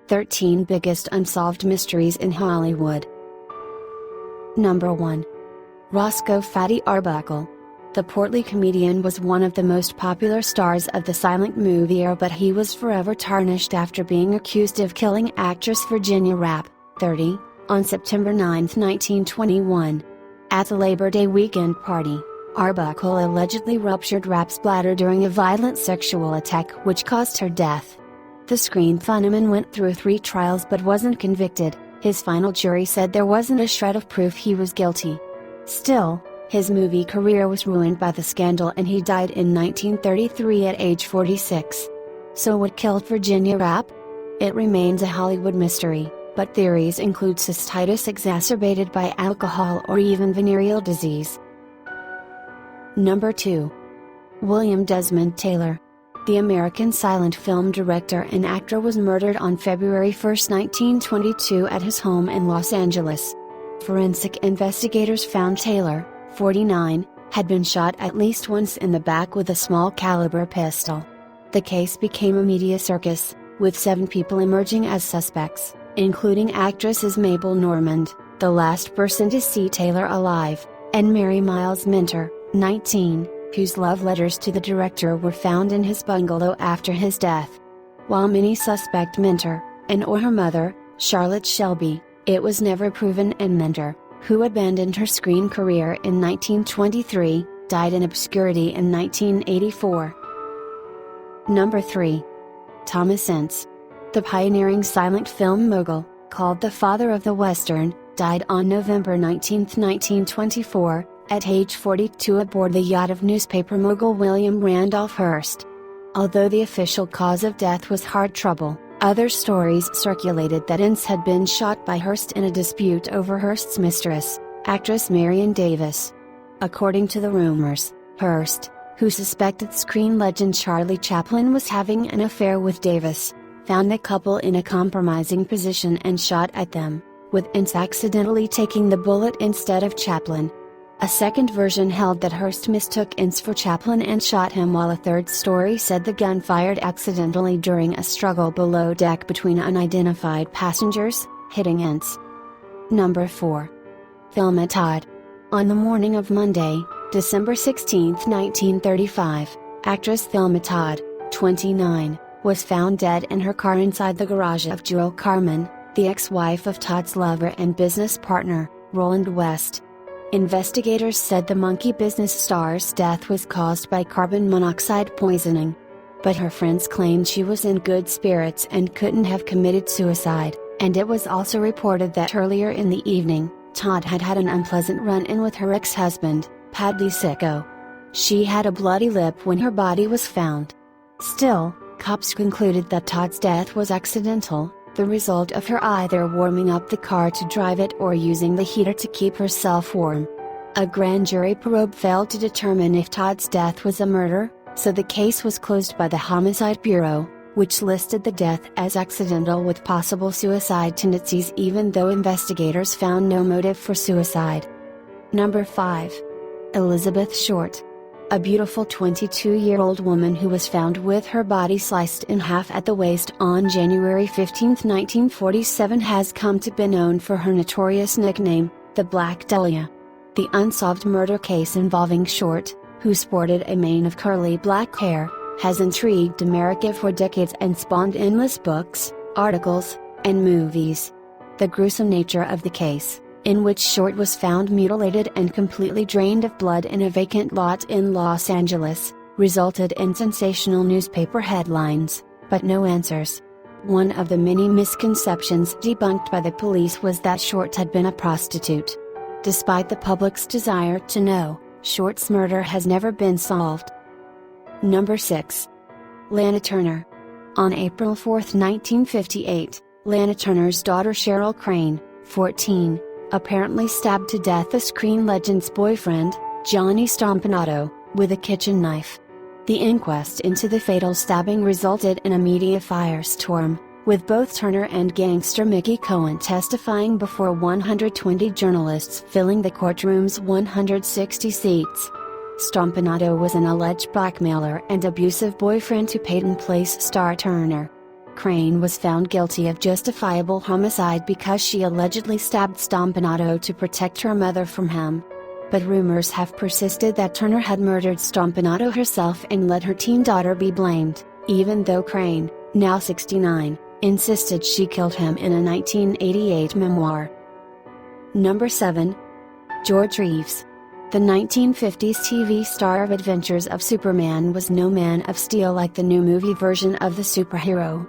13 Biggest Unsolved Mysteries in Hollywood. Number 1. Roscoe Fatty Arbuckle. The portly comedian was one of the most popular stars of the silent movie era, but he was forever tarnished after being accused of killing actress Virginia Rappe, 30, on September 9, 1921. At a Labor Day weekend party, Arbuckle allegedly ruptured Rappe's bladder during a violent sexual attack which caused her death. The screen phenomenon went through 3 trials but wasn't convicted. His final jury said there wasn't a shred of proof he was guilty. Still, his movie career was ruined by the scandal and he died in 1933 at age 46. So what killed Virginia Rappe? It remains a Hollywood mystery, but theories include cystitis exacerbated by alcohol or even venereal disease. Number 2. William Desmond Taylor. The American silent film director and actor was murdered on February 1, 1922 at his home in Los Angeles. Forensic investigators found Taylor, 49, had been shot at least once in the back with a small caliber pistol. The case became a media circus, with 7 people emerging as suspects, including actresses Mabel Normand, the last person to see Taylor alive, and Mary Miles Minter, 19, whose love letters to the director were found in his bungalow after his death. While many suspect Minter, and/or her mother, Charlotte Shelby, it was never proven, and Minter, who abandoned her screen career in 1923, died in obscurity in 1984. Number 3. Thomas Ince. The pioneering silent film mogul, called the father of the Western, died on November 19, 1924, at age 42 aboard the yacht of newspaper mogul William Randolph Hearst. Although the official cause of death was heart trouble, other stories circulated that Ince had been shot by Hearst in a dispute over Hearst's mistress, actress Marion Davis. According to the rumors, Hearst, who suspected screen legend Charlie Chaplin was having an affair with Davis, found the couple in a compromising position and shot at them, with Ince accidentally taking the bullet instead of Chaplin. A second version held that Hearst mistook Ince for Chaplin and shot him, while a third story said the gun fired accidentally during a struggle below deck between unidentified passengers, hitting Ince. Number 4. Thelma Todd. On the morning of Monday, December 16, 1935, actress Thelma Todd, 29, was found dead in her car inside the garage of Jewel Carmen, the ex-wife of Todd's lover and business partner, Roland West. Investigators said the monkey business star's death was caused by carbon monoxide poisoning. But her friends claimed she was in good spirits and couldn't have committed suicide, and it was also reported that earlier in the evening, Todd had had an unpleasant run-in with her ex-husband, Paddy Sicko. She had a bloody lip when her body was found. Still, cops concluded that Todd's death was accidental, the result of her either warming up the car to drive it or using the heater to keep herself warm. A grand jury probe failed to determine if Todd's death was a murder, so the case was closed by the Homicide Bureau, which listed the death as accidental with possible suicide tendencies, even though investigators found no motive for suicide. Number 5. Elizabeth Short. A beautiful 22-year-old woman who was found with her body sliced in half at the waist on January 15, 1947 has come to be known for her notorious nickname, the Black Dahlia. The unsolved murder case involving Short, who sported a mane of curly black hair, has intrigued America for decades and spawned endless books, articles, and movies. The gruesome nature of the case, in which Short was found mutilated and completely drained of blood in a vacant lot in Los Angeles, resulted in sensational newspaper headlines, but no answers. One of the many misconceptions debunked by the police was that Short had been a prostitute. Despite the public's desire to know, Short's murder has never been solved. Number 6. Lana Turner. On April 4, 1958, Lana Turner's daughter Cheryl Crane, 14, apparently stabbed to death the screen legend's boyfriend, Johnny Stompanato, with a kitchen knife. The inquest into the fatal stabbing resulted in a media firestorm, with both Turner and gangster Mickey Cohen testifying before 120 journalists filling the courtroom's 160 seats. Stompanato was an alleged blackmailer and abusive boyfriend to Peyton Place star Turner. Crane was found guilty of justifiable homicide because she allegedly stabbed Stompanato to protect her mother from him. But rumors have persisted that Turner had murdered Stompanato herself and let her teen daughter be blamed, even though Crane, now 69, insisted she killed him in a 1988 memoir. Number 7. George Reeves. The 1950s TV star of Adventures of Superman was no Man of Steel like the new movie version of the superhero.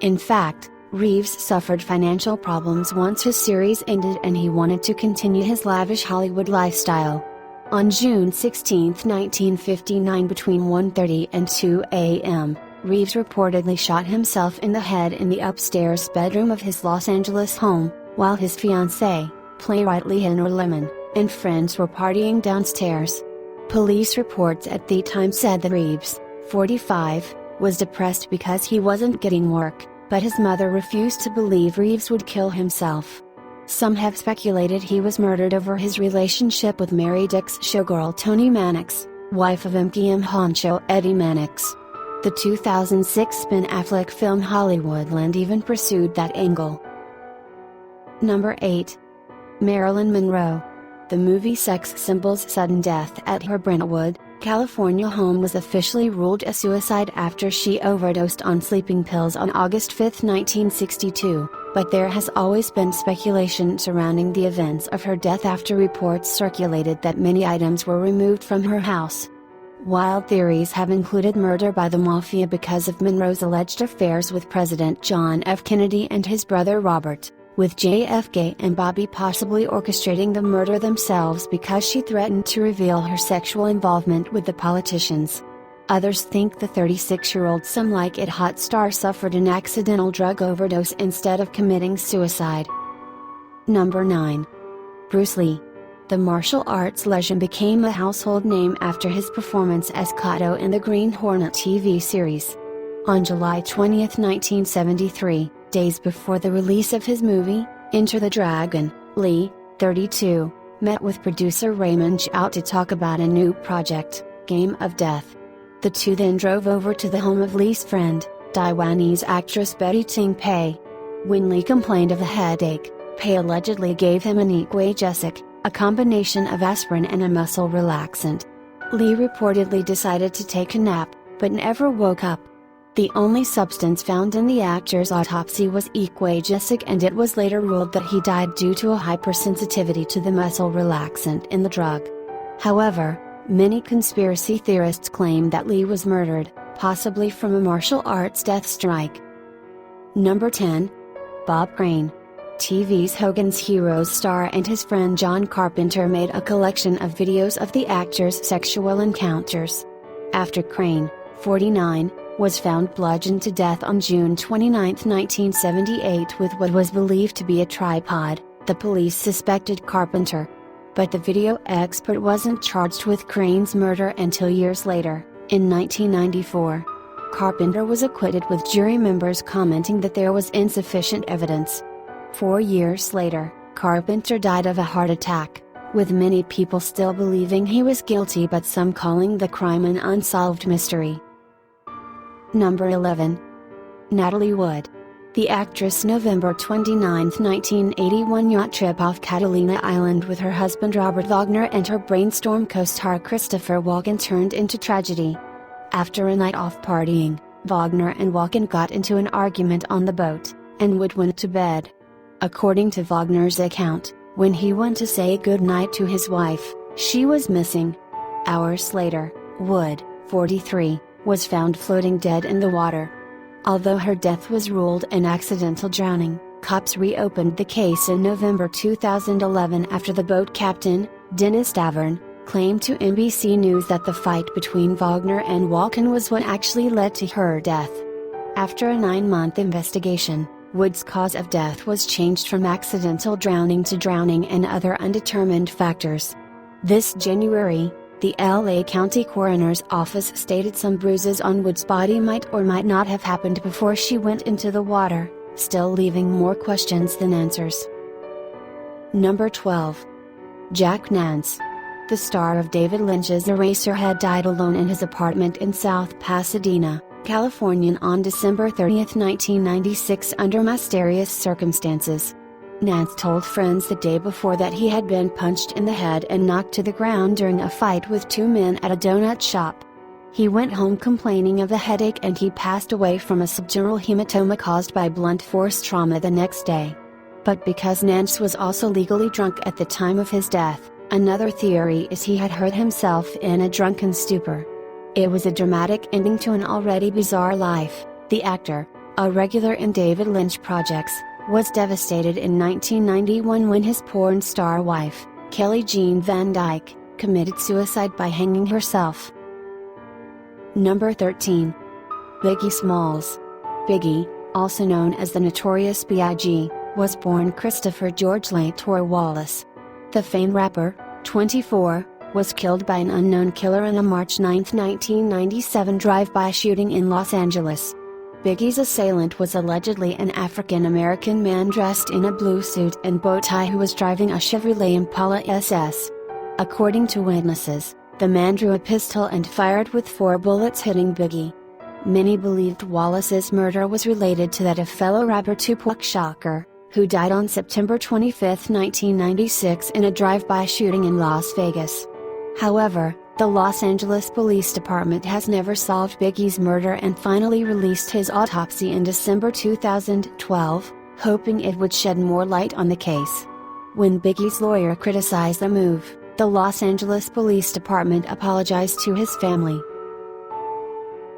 In fact, Reeves suffered financial problems once his series ended and he wanted to continue his lavish Hollywood lifestyle. On June 16, 1959 between 1:30 and 2 a.m., Reeves reportedly shot himself in the head in the upstairs bedroom of his Los Angeles home, while his fiancée, playwright Leonor Lemon, and friends were partying downstairs. Police reports at the time said that Reeves, 45, was depressed because he wasn't getting work, but his mother refused to believe Reeves would kill himself. Some have speculated he was murdered over his relationship with Mary Dick's showgirl Toni Mannix, wife of MGM honcho Eddie Mannix. The 2006 Ben Affleck film Hollywoodland even pursued that angle. Number 8. Marilyn Monroe. The movie sex symbol's sudden death at her Brentwood, California home was officially ruled a suicide after she overdosed on sleeping pills on August 5, 1962, but there has always been speculation surrounding the events of her death after reports circulated that many items were removed from her house. Wild theories have included murder by the mafia because of Monroe's alleged affairs with President John F. Kennedy and his brother Robert, with JFK and Bobby possibly orchestrating the murder themselves because she threatened to reveal her sexual involvement with the politicians. Others think the 36-year-old Some Like It Hot star suffered an accidental drug overdose instead of committing suicide. Number 9. Bruce Lee. The martial arts legend became a household name after his performance as Kato in the Green Hornet TV series. On July 20, 1973, days before the release of his movie, Enter the Dragon, Lee, 32, met with producer Raymond Chow to talk about a new project, Game of Death. The two then drove over to the home of Lee's friend, Taiwanese actress Betty Ting Pei. When Lee complained of a headache, Pei allegedly gave him an Equagesic, a combination of aspirin and a muscle relaxant. Lee reportedly decided to take a nap, but never woke up. The only substance found in the actor's autopsy was Equagesic, and it was later ruled that he died due to a hypersensitivity to the muscle relaxant in the drug. However, many conspiracy theorists claim that Lee was murdered, possibly from a martial arts death strike. Number 10. Bob Crane. TV's Hogan's Heroes star and his friend John Carpenter made a collection of videos of the actor's sexual encounters. After Crane, 49, was found bludgeoned to death on June 29, 1978 with what was believed to be a tripod, the police suspected Carpenter. But the video expert wasn't charged with Crane's murder until years later, in 1994. Carpenter was acquitted with jury members commenting that there was insufficient evidence. 4 years later, Carpenter died of a heart attack, with many people still believing he was guilty but some calling the crime an unsolved mystery. Number 11. Natalie Wood. The actress' November 29, 1981 yacht trip off Catalina Island with her husband Robert Wagner and her Brainstorm co-star Christopher Walken turned into tragedy. After a night off partying, Wagner and Walken got into an argument on the boat, and Wood went to bed. According to Wagner's account, when he went to say goodnight to his wife, she was missing. Hours later, Wood, 43, was found floating dead in the water. Although her death was ruled an accidental drowning, cops reopened the case in November 2011 after the boat captain, Dennis Davern, claimed to NBC News that the fight between Wagner and Walken was what actually led to her death. After a 9-month investigation, Wood's cause of death was changed from accidental drowning to drowning and other undetermined factors. This January, the LA County Coroner's Office stated some bruises on Wood's body might or might not have happened before she went into the water, still leaving more questions than answers. Number 12. Jack Nance. The star of David Lynch's Eraserhead died alone in his apartment in South Pasadena, California on December 30, 1996 under mysterious circumstances. Nance told friends the day before that he had been punched in the head and knocked to the ground during a fight with two men at a donut shop. He went home complaining of a headache and he passed away from a subdural hematoma caused by blunt force trauma the next day. But because Nance was also legally drunk at the time of his death, another theory is he had hurt himself in a drunken stupor. It was a dramatic ending to an already bizarre life. The actor, a regular in David Lynch projects, was devastated in 1991 when his porn star wife, Kelly Jean Van Dyke, committed suicide by hanging herself. Number 13. Biggie Smalls. Biggie, also known as the Notorious B.I.G., was born Christopher George Lator Wallace. The famed rapper, 24, was killed by an unknown killer in a March 9, 1997 drive-by shooting in Los Angeles. Biggie's assailant was allegedly an African-American man dressed in a blue suit and bow tie who was driving a Chevrolet Impala SS. According to witnesses, the man drew a pistol and fired with 4 bullets hitting Biggie. Many believed Wallace's murder was related to that of fellow rapper Tupac Shakur, who died on September 25, 1996 in a drive-by shooting in Las Vegas. However, the Los Angeles Police Department has never solved Biggie's murder and finally released his autopsy in December 2012, hoping it would shed more light on the case. When Biggie's lawyer criticized the move, the Los Angeles Police Department apologized to his family.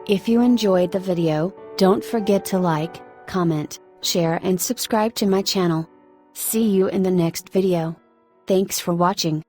If you enjoyed the video, don't forget to like, comment, share and subscribe to my channel. See you in the next video. Thanks for watching.